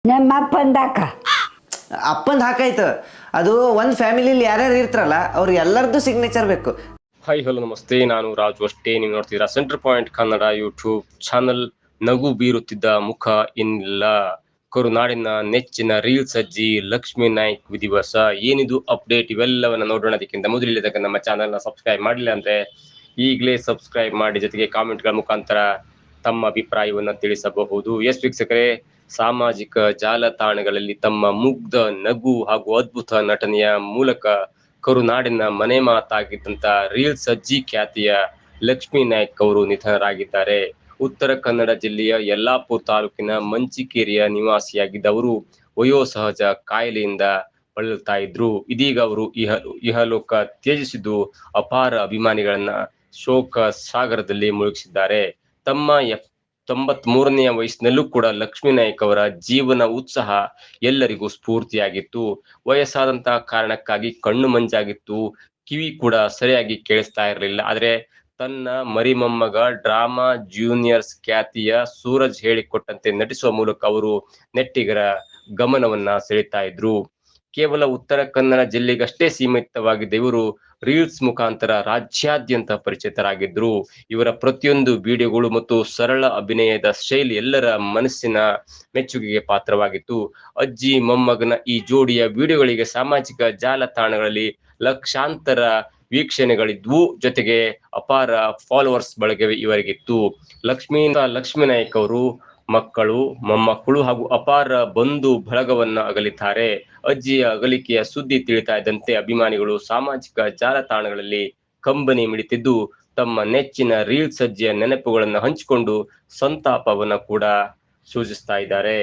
ನಮ್ಮ ಅಪ್ಪಂದಾಕ ಅಪ್ಪಂದು ಹಾಕಾಯ್ತು. ಅದು ಒಂದು ಫ್ಯಾಮಿಲಿಲಿ ಯಾರ್ಯಾರು ಇರ್ತಾರಲ್ಲ ಅವ್ರು ಎಲ್ಲರದ್ದು ಸಿಗ್ನೇಚರ್ ಬೇಕು. ಹಾಯ್ ಹಲೋ ನಮಸ್ತೆ, ನಾನು ರಾಜು ಅಷ್ಟೇ. ನೀವು ನೋಡ್ತೀರಾ centre point Kannada YouTube channel. ನಗು ಬೀರುತ್ತಿದ್ದ ಮುಖ ಇನ್ನಿಲ್ಲ. ಕರುನಾಡಿನ ನೆಚ್ಚಿನ ರೀಲ್ಸ್ ಅಜ್ಜಿ ಲಕ್ಷ್ಮೀ ನಾಯ್ಕ್ ವಿಧಿವಸ. ಏನಿದು ಅಪ್ಡೇಟ್, ಇವೆಲ್ಲವನ್ನ ನೋಡೋಣ. ಅದಕ್ಕಿಂತ ಮೊದಲಿಲ್ಲದಕ್ಕ ನಮ್ಮ ಚಾನಲ್ನ ಸಬ್ಸ್ಕ್ರೈಬ್ ಮಾಡಿಲ್ಲ ಅಂದ್ರೆ ಈಗಲೇ ಸಬ್ಸ್ಕ್ರೈಬ್ ಮಾಡಿ, ಜೊತೆಗೆ ಕಾಮೆಂಟ್ಗಳ ಮುಖಾಂತರ ತಮ್ಮ ಅಭಿಪ್ರಾಯವನ್ನ ತಿಳಿಸಬಹುದು. ಎಸ್ ವೀಕ್ಷಕರೇ, ಸಾಮಾಜಿಕ ಜಾಲತಾಣಗಳಲ್ಲಿ ತಮ್ಮ ಮುಗ್ಧ ನಗು ಹಾಗೂ ಅದ್ಭುತ ನಟನೆಯ ಮೂಲಕ ಕರುನಾಡಿನ ಮನೆ ಮಾತಾಗಿದ್ದಂತ ರೀಲ್ಸ್ ಅಜ್ಜಿ ಖ್ಯಾತಿಯ ಲಕ್ಷ್ಮೀ ನಾಯ್ಕ್ ಅವರು ನಿಧನರಾಗಿದ್ದಾರೆ. ಉತ್ತರ ಕನ್ನಡ ಜಿಲ್ಲೆಯ ಯಲ್ಲಾಪುರ ತಾಲೂಕಿನ ಮಂಚಿಕೇರಿಯ ನಿವಾಸಿಯಾಗಿದ್ದವರು ವಯೋಸಹಜ ಕಾಯಿಲೆಯಿಂದ ಬಳಲ್ತಾ ಇದ್ರು. ಇದೀಗ ಅವರು ಇಹಲೋಕ ತ್ಯಜಿಸಿದ್ದು ಅಪಾರ ಅಭಿಮಾನಿಗಳನ್ನ ಶೋಕ ಸಾಗರದಲ್ಲಿ ಮುಳುಗಿಸಿದ್ದಾರೆ. ತಮ್ಮ 93ನೇ ವಯಸ್ಸಿನಲ್ಲೂ ಕೂಡ ಲಕ್ಷ್ಮೀ ನಾಯ್ಕ್ ಅವರ ಜೀವನ ಉತ್ಸಾಹ ಎಲ್ಲರಿಗೂ ಸ್ಫೂರ್ತಿಯಾಗಿತ್ತು. ವಯಸ್ಸಾದಂತಹ ಕಾರಣಕ್ಕಾಗಿ ಕಣ್ಣು ಮಂಜಾಗಿತ್ತು, ಕಿವಿ ಕೂಡ ಸರಿಯಾಗಿ ಕೇಳಿಸ್ತಾ ಇರಲಿಲ್ಲ. ಆದ್ರೆ ತನ್ನ ಮರಿಮೊಮ್ಮಗ ಡ್ರಾಮಾ ಜೂನಿಯರ್ಸ್ ಖ್ಯಾತಿಯ ಸೂರಜ್ ಹೇಳಿಕೊಟ್ಟಂತೆ ನಟಿಸುವ ಮೂಲಕ ಅವರು ನೆಟ್ಟಿಗರ ಗಮನವನ್ನ ಸೆಳೀತಾ ಇದ್ರು. ಕೇವಲ ಉತ್ತರ ಕನ್ನಡ ಜಿಲ್ಲೆಗಷ್ಟೇ ಸೀಮಿತವಾಗಿದ್ದ ಇವರು ರೀಲ್ಸ್ ಮುಖಾಂತರ ರಾಜ್ಯಾದ್ಯಂತ ಪರಿಚಿತರಾಗಿದ್ರು. ಇವರ ಪ್ರತಿಯೊಂದು ವಿಡಿಯೋಗಳು ಮತ್ತು ಸರಳ ಅಭಿನಯದ ಶೈಲಿ ಎಲ್ಲರ ಮನಸ್ಸಿನ ಮೆಚ್ಚುಗೆಗೆ ಪಾತ್ರವಾಗಿತ್ತು. ಅಜ್ಜಿ ಮೊಮ್ಮಗನ ಈ ಜೋಡಿಯ ವಿಡಿಯೋಗಳಿಗೆ ಸಾಮಾಜಿಕ ಜಾಲತಾಣಗಳಲ್ಲಿ ಲಕ್ಷಾಂತರ ವೀಕ್ಷಣೆಗಳಿದ್ವು. ಜೊತೆಗೆ ಅಪಾರ ಫಾಲೋವರ್ಸ್ ಬಳಗ ಇವರಿಗಿತ್ತು. ಲಕ್ಷ್ಮೀ ನಾಯ್ಕ್ ಅವರು ಮಕ್ಕಳು, ಮೊಮ್ಮಕ್ಕಳು ಹಾಗೂ ಅಪಾರ ಬಂಧು ಬಳಗವನ್ನ ಅಗಲಿದ್ದಾರೆ. ಅಜ್ಜಿಯ ಅಗಲಿಕೆಯ ಸುದ್ದಿ ತಿಳಿತಾ ಇದ್ದಂತೆ ಅಭಿಮಾನಿಗಳು ಸಾಮಾಜಿಕ ಜಾಲತಾಣಗಳಲ್ಲಿ ಕಂಬನಿ ಮಿಡಿತಿದ್ದು ತಮ್ಮ ನೆಚ್ಚಿನ ರೀಲ್ಸ್ ಅಜ್ಜಿಯ ನೆನಪುಗಳನ್ನು ಹಂಚಿಕೊಂಡು ಸಂತಾಪವನ್ನ ಕೂಡ ಸೂಚಿಸ್ತಾ ಇದ್ದಾರೆ.